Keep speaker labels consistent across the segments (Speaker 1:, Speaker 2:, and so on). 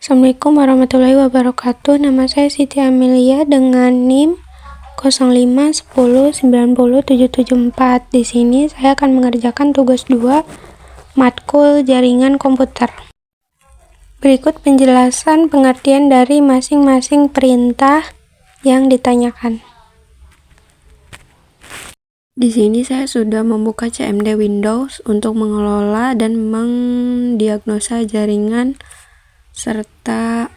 Speaker 1: Assalamualaikum warahmatullahi wabarakatuh. Nama saya Siti Amelia dengan NIM 0510900774. Di sini saya akan mengerjakan tugas 2 matkul jaringan komputer. Berikut penjelasan pengertian dari masing-masing perintah yang ditanyakan. Di sini saya sudah membuka CMD Windows untuk mengelola dan mendiagnosa jaringan serta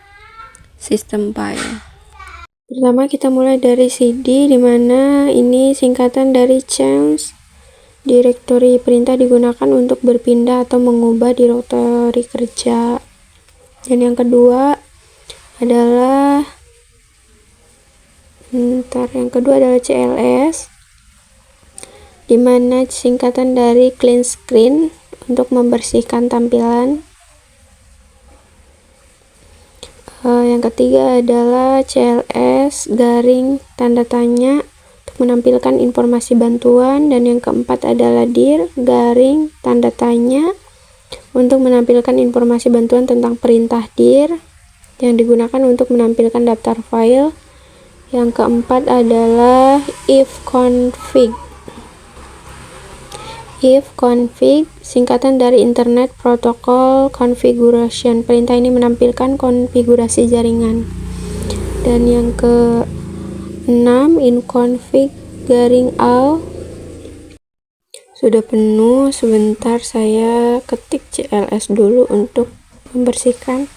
Speaker 1: sistem file. Pertama kita mulai dari CD, dimana ini singkatan dari change directory. Perintah digunakan untuk berpindah atau mengubah directory kerja. Dan yang kedua adalah CLS, dimana singkatan dari clean screen untuk membersihkan tampilan. Yang ketiga adalah CLS garing tanda tanya untuk menampilkan informasi bantuan, dan yang keempat adalah dir garing tanda tanya untuk menampilkan informasi bantuan tentang perintah dir yang digunakan untuk menampilkan daftar file. Yang keempat adalah if config, singkatan dari Internet Protocol Configuration. Perintah ini menampilkan konfigurasi jaringan. Dan yang ke-6 inconfig garing all. Sudah penuh, sebentar saya ketik CLS dulu untuk membersihkan.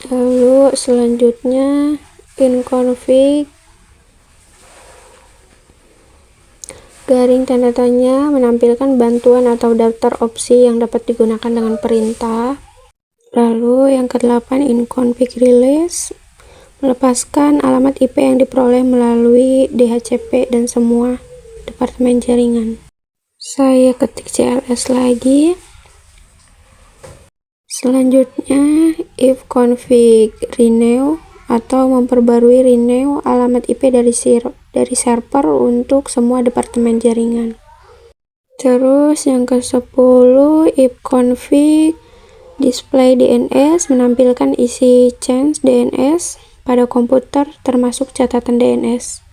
Speaker 1: Lalu selanjutnya inconfig garing tanda tanya menampilkan bantuan atau daftar opsi yang dapat digunakan dengan perintah. Lalu yang ke-8 inconfig release, melepaskan alamat IP yang diperoleh melalui DHCP dan semua departemen jaringan. Saya ketik CLS lagi. Selanjutnya if config renew, atau memperbarui renew alamat IP dari server untuk semua departemen jaringan. Terus yang ke-10 if config display DNS, menampilkan isi change DNS pada komputer termasuk catatan DNS.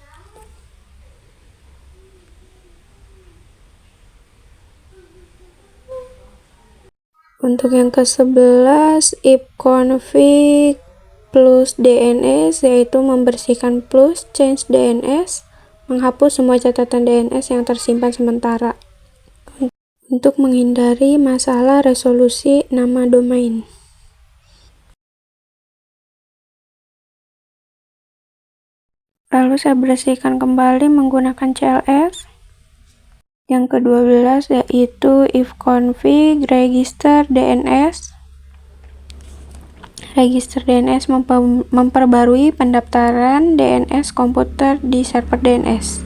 Speaker 1: Untuk yang ke-11 if config plus DNS, yaitu membersihkan plus change DNS, menghapus semua catatan DNS yang tersimpan sementara untuk menghindari masalah resolusi nama domain. Lalu saya bersihkan kembali menggunakan CLS. Yang ke-12 yaitu if config register DNS. Register DNS memperbarui pendaftaran DNS komputer di server DNS.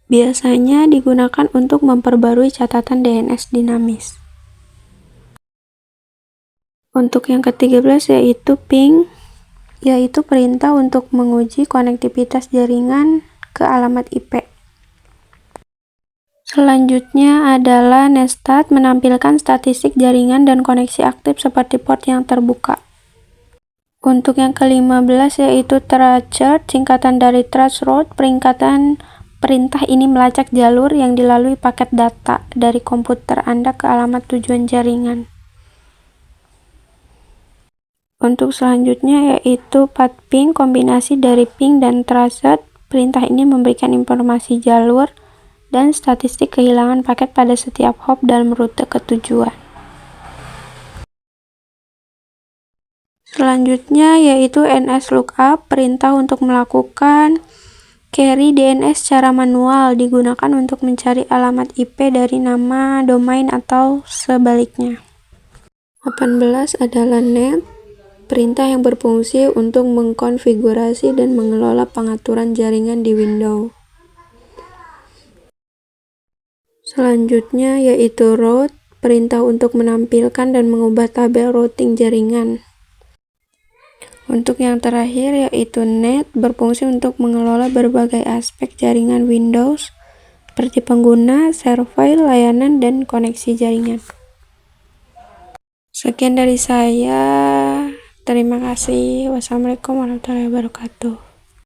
Speaker 1: Biasanya digunakan untuk memperbarui catatan DNS dinamis. Untuk yang ke-13 yaitu ping, yaitu perintah untuk menguji konektivitas jaringan ke alamat IP. Selanjutnya adalah nestat, menampilkan statistik jaringan dan koneksi aktif seperti port yang terbuka. Untuk yang ke-15 yaitu tracer, singkatan dari trace route. Perintah ini melacak jalur yang dilalui paket data dari komputer Anda ke alamat tujuan jaringan. Untuk selanjutnya yaitu path ping, kombinasi dari ping dan traced. Perintah ini memberikan informasi jalur dan statistik kehilangan paket pada setiap hop dalam rute ke tujuan. Selanjutnya yaitu NSLOOKUP, perintah untuk melakukan query DNS secara manual, digunakan untuk mencari alamat IP dari nama domain atau sebaliknya. 18 adalah net, perintah yang berfungsi untuk mengkonfigurasi dan mengelola pengaturan jaringan di Windows. Selanjutnya yaitu route, perintah untuk menampilkan dan mengubah tabel routing jaringan. Untuk yang terakhir yaitu net, berfungsi untuk mengelola berbagai aspek jaringan Windows seperti pengguna, share file, layanan, dan koneksi jaringan. Sekian dari saya. Terima kasih. Wassalamualaikum warahmatullahi wabarakatuh.